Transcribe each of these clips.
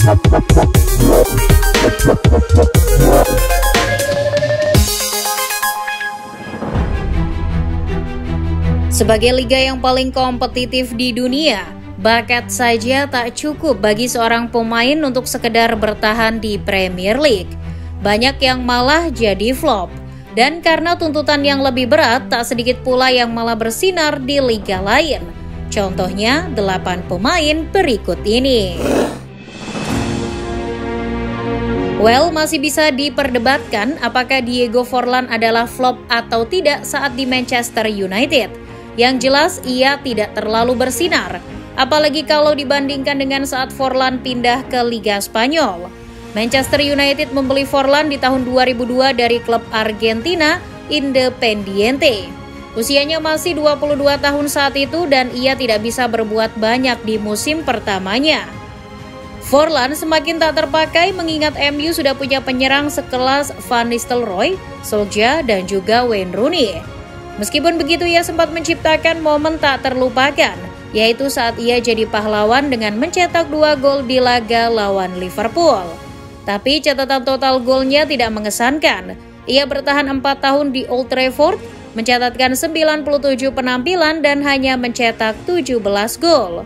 Sebagai liga yang paling kompetitif di dunia, bakat saja tak cukup bagi seorang pemain untuk sekedar bertahan di Premier League. Banyak yang malah jadi flop. Dan karena tuntutan yang lebih berat, tak sedikit pula yang malah bersinar di liga lain. Contohnya 8 pemain berikut ini. Well, masih bisa diperdebatkan apakah Diego Forlán adalah flop atau tidak saat di Manchester United. Yang jelas ia tidak terlalu bersinar, apalagi kalau dibandingkan dengan saat Forlán pindah ke Liga Spanyol. Manchester United membeli Forlán di tahun 2002 dari klub Argentina Independiente. Usianya masih 22 tahun saat itu dan ia tidak bisa berbuat banyak di musim pertamanya. Forlán semakin tak terpakai mengingat MU sudah punya penyerang sekelas Van Nistelrooy, Solskjaer, dan juga Wayne Rooney. Meskipun begitu, ia sempat menciptakan momen tak terlupakan, yaitu saat ia jadi pahlawan dengan mencetak 2 gol di laga lawan Liverpool. Tapi catatan total golnya tidak mengesankan. Ia bertahan 4 tahun di Old Trafford, mencatatkan 97 penampilan dan hanya mencetak 17 gol.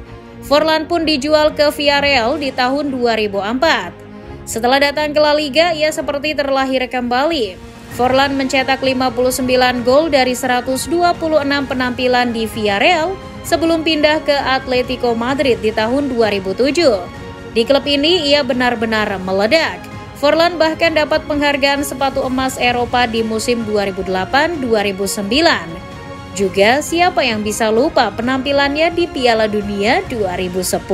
Forlán pun dijual ke Villarreal di tahun 2004. Setelah datang ke La Liga, ia seperti terlahir kembali. Forlán mencetak 59 gol dari 126 penampilan di Villarreal sebelum pindah ke Atletico Madrid di tahun 2007. Di klub ini ia benar-benar meledak. Forlán bahkan dapat penghargaan sepatu emas Eropa di musim 2008-2009. Juga siapa yang bisa lupa penampilannya di Piala Dunia 2010.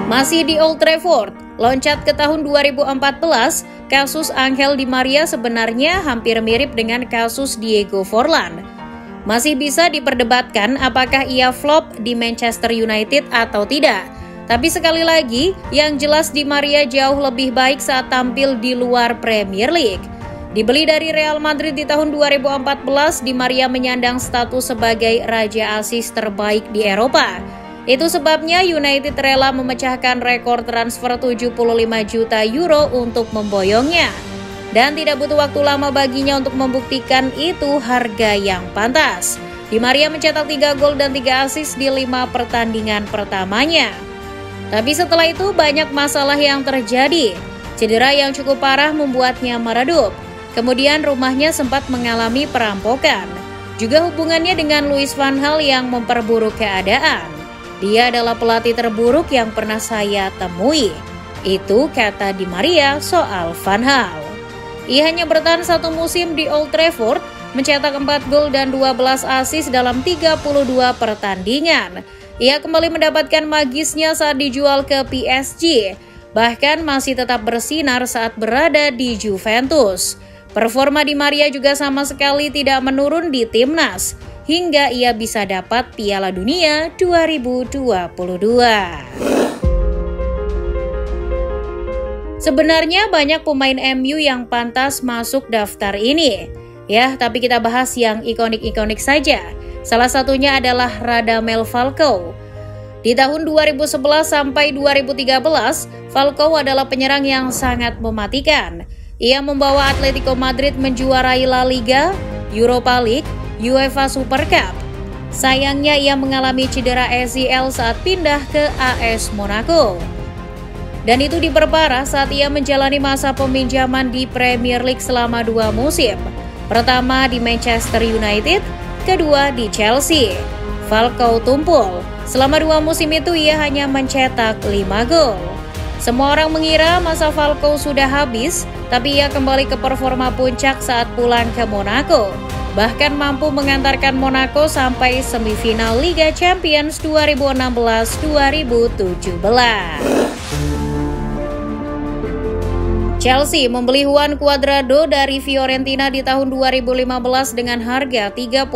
Masih di Old Trafford, loncat ke tahun 2014, kasus Angel Di Maria sebenarnya hampir mirip dengan kasus Diego Forlán. Masih bisa diperdebatkan apakah ia flop di Manchester United atau tidak. Tapi sekali lagi, yang jelas Di Maria jauh lebih baik saat tampil di luar Premier League. Dibeli dari Real Madrid di tahun 2014, Di Maria menyandang status sebagai raja asis terbaik di Eropa. Itu sebabnya United rela memecahkan rekor transfer 75 juta euro untuk memboyongnya. Dan tidak butuh waktu lama baginya untuk membuktikan itu harga yang pantas. Di Maria mencetak 3 gol dan 3 assist di 5 pertandingan pertamanya. Tapi setelah itu banyak masalah yang terjadi. Cedera yang cukup parah membuatnya meredup. Kemudian rumahnya sempat mengalami perampokan. Juga hubungannya dengan Louis van Gaal yang memperburuk keadaan. Dia adalah pelatih terburuk yang pernah saya temui. Itu kata Di Maria soal Van Gaal. Ia hanya bertahan 1 musim di Old Trafford, mencetak 4 gol dan 12 assist dalam 32 pertandingan. Ia kembali mendapatkan magisnya saat dijual ke PSG, bahkan masih tetap bersinar saat berada di Juventus. Performa Di Maria juga sama sekali tidak menurun di timnas, hingga ia bisa dapat Piala Dunia 2022. Sebenarnya banyak pemain MU yang pantas masuk daftar ini. Ya, tapi kita bahas yang ikonik-ikonik saja. Salah satunya adalah Radamel Falcao. Di tahun 2011 sampai 2013, Falcao adalah penyerang yang sangat mematikan. Ia membawa Atletico Madrid menjuarai La Liga, Europa League, UEFA Super Cup. Sayangnya ia mengalami cedera ACL saat pindah ke AS Monaco. Dan itu diperparah saat ia menjalani masa peminjaman di Premier League selama 2 musim. Pertama di Manchester United, kedua di Chelsea. Falcao tumpul. Selama 2 musim itu ia hanya mencetak 5 gol. Semua orang mengira masa Falcao sudah habis, tapi ia kembali ke performa puncak saat pulang ke Monaco. Bahkan mampu mengantarkan Monaco sampai semifinal Liga Champions 2016-2017. Chelsea membeli Juan Cuadrado dari Fiorentina di tahun 2015 dengan harga 31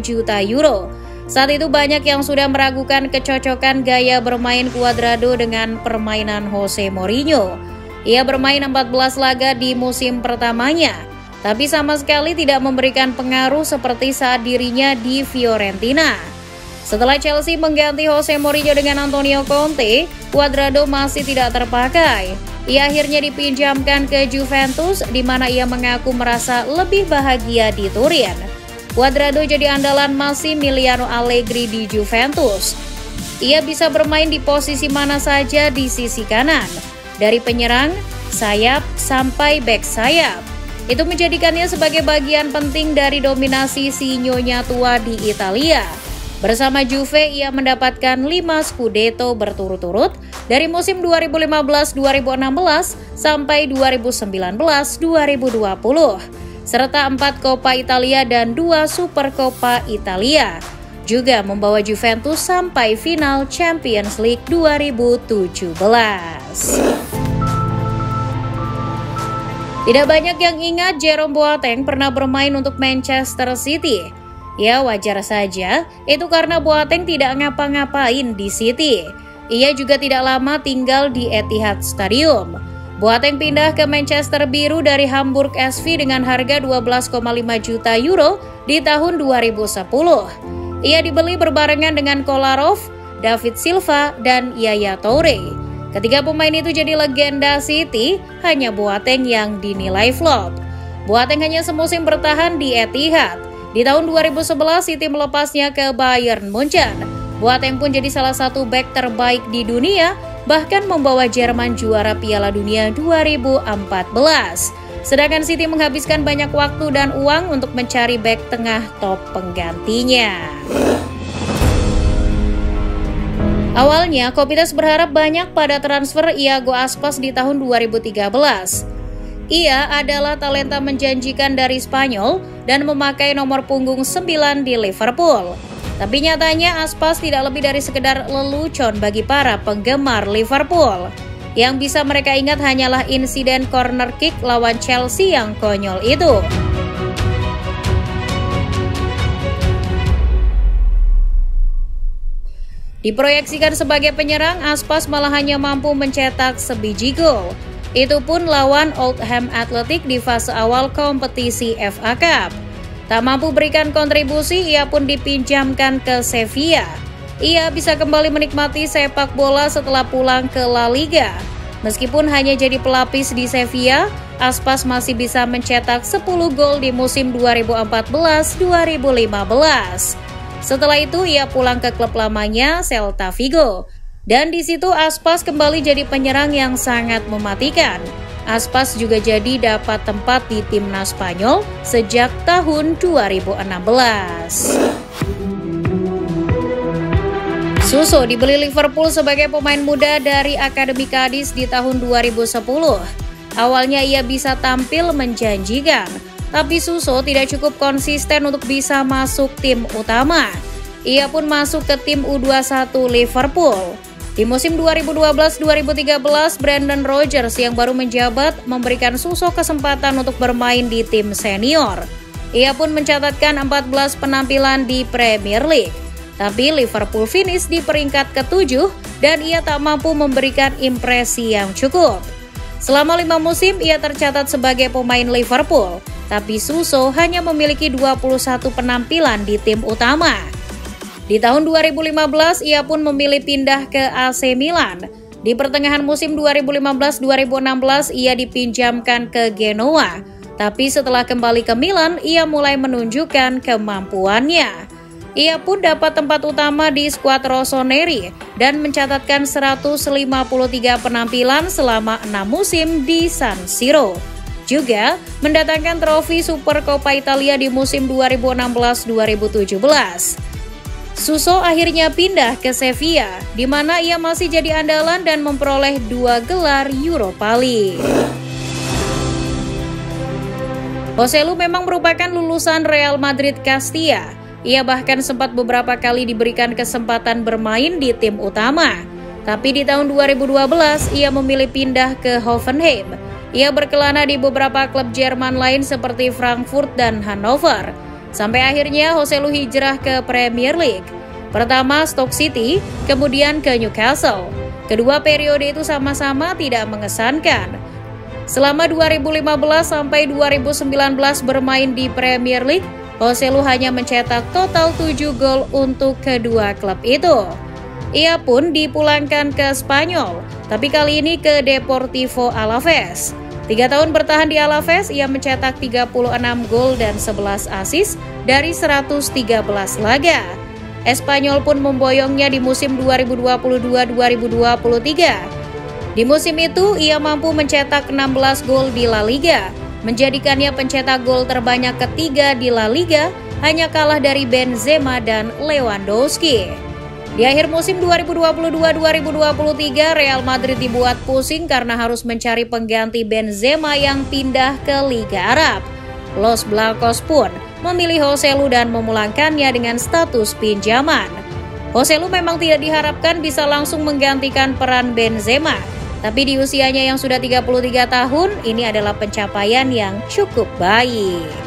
juta euro. Saat itu banyak yang sudah meragukan kecocokan gaya bermain Cuadrado dengan permainan Jose Mourinho. Ia bermain 14 laga di musim pertamanya, tapi sama sekali tidak memberikan pengaruh seperti saat dirinya di Fiorentina. Setelah Chelsea mengganti Jose Mourinho dengan Antonio Conte, Cuadrado masih tidak terpakai. Ia akhirnya dipinjamkan ke Juventus, di mana ia mengaku merasa lebih bahagia di Turin. Cuadrado jadi andalan Massimiliano Allegri di Juventus. Ia bisa bermain di posisi mana saja di sisi kanan, dari penyerang, sayap, sampai bek sayap. Itu menjadikannya sebagai bagian penting dari dominasi si nyonya tua di Italia. Bersama Juve, ia mendapatkan 5 Scudetto berturut-turut dari musim 2015-2016 sampai 2019-2020, serta 4 Coppa Italia dan 2 Supercoppa Italia. Juga membawa Juventus sampai final Champions League 2017. Tidak banyak yang ingat Jerome Boateng pernah bermain untuk Manchester City. Ya, wajar saja, itu karena Boateng tidak ngapa-ngapain di City. Ia juga tidak lama tinggal di Etihad Stadium. Boateng pindah ke Manchester Biru dari Hamburg SV dengan harga 12,5 juta euro di tahun 2010. Ia dibeli berbarengan dengan Kolarov, David Silva, dan Yaya Toure. Ketika pemain itu jadi legenda City, hanya Boateng yang dinilai flop. Boateng hanya semusim bertahan di Etihad. Di tahun 2011, City melepasnya ke Bayern Munchen. Boateng pun jadi salah satu bek terbaik di dunia, bahkan membawa Jerman juara Piala Dunia 2014. Sedangkan City menghabiskan banyak waktu dan uang untuk mencari bek tengah top penggantinya. Awalnya, Kopitas berharap banyak pada transfer Iago Aspas di tahun 2013. Ia adalah talenta menjanjikan dari Spanyol dan memakai nomor punggung 9 di Liverpool. Tapi nyatanya Aspas tidak lebih dari sekedar lelucon bagi para penggemar Liverpool. Yang bisa mereka ingat hanyalah insiden corner kick lawan Chelsea yang konyol itu. Diproyeksikan sebagai penyerang, Aspas malah hanya mampu mencetak sebiji gol. Itu pun lawan Oldham Athletic di fase awal kompetisi FA Cup. Tak mampu berikan kontribusi, ia pun dipinjamkan ke Sevilla. Ia bisa kembali menikmati sepak bola setelah pulang ke La Liga. Meskipun hanya jadi pelapis di Sevilla, Aspas masih bisa mencetak 10 gol di musim 2014-2015. Setelah itu ia pulang ke klub lamanya Celta Vigo. Dan di situ Aspas kembali jadi penyerang yang sangat mematikan. Aspas juga jadi dapat tempat di timnas Spanyol sejak tahun 2016. Suso dibeli Liverpool sebagai pemain muda dari Akademi Cadiz di tahun 2010. Awalnya ia bisa tampil menjanjikan, tapi Suso tidak cukup konsisten untuk bisa masuk tim utama. Ia pun masuk ke tim U21 Liverpool. Di musim 2012-2013, Brendan Rodgers yang baru menjabat memberikan Suso kesempatan untuk bermain di tim senior. Ia pun mencatatkan 14 penampilan di Premier League. Tapi Liverpool finish di peringkat ke-7 dan ia tak mampu memberikan impresi yang cukup. Selama 5 musim ia tercatat sebagai pemain Liverpool, tapi Suso hanya memiliki 21 penampilan di tim utama. Di tahun 2015, ia pun memilih pindah ke AC Milan. Di pertengahan musim 2015-2016, ia dipinjamkan ke Genoa. Tapi setelah kembali ke Milan, ia mulai menunjukkan kemampuannya. Ia pun dapat tempat utama di skuad Rossoneri dan mencatatkan 153 penampilan selama 6 musim di San Siro. Juga mendatangkan trofi Supercoppa Italia di musim 2016-2017. Suso akhirnya pindah ke Sevilla, di mana ia masih jadi andalan dan memperoleh 2 gelar Europa League. Joselu memang merupakan lulusan Real Madrid Castilla. Ia bahkan sempat beberapa kali diberikan kesempatan bermain di tim utama. Tapi di tahun 2012, ia memilih pindah ke Hoffenheim. Ia berkelana di beberapa klub Jerman lain seperti Frankfurt dan Hannover. Sampai akhirnya Joselu hijrah ke Premier League. Pertama Stoke City, kemudian ke Newcastle. Kedua periode itu sama-sama tidak mengesankan. Selama 2015 sampai 2019 bermain di Premier League, Joselu hanya mencetak total 7 gol untuk kedua klub itu. Ia pun dipulangkan ke Spanyol, tapi kali ini ke Deportivo Alaves. 3 tahun bertahan di Alaves, ia mencetak 36 gol dan 11 assist dari 113 laga. Espanyol pun memboyongnya di musim 2022-2023. Di musim itu, ia mampu mencetak 16 gol di La Liga, menjadikannya pencetak gol terbanyak ketiga di La Liga, hanya kalah dari Benzema dan Lewandowski. Di akhir musim 2022-2023, Real Madrid dibuat pusing karena harus mencari pengganti Benzema yang pindah ke Liga Arab. Los Blancos pun memilih Joselu dan memulangkannya dengan status pinjaman. Joselu memang tidak diharapkan bisa langsung menggantikan peran Benzema, tapi di usianya yang sudah 33 tahun, ini adalah pencapaian yang cukup baik.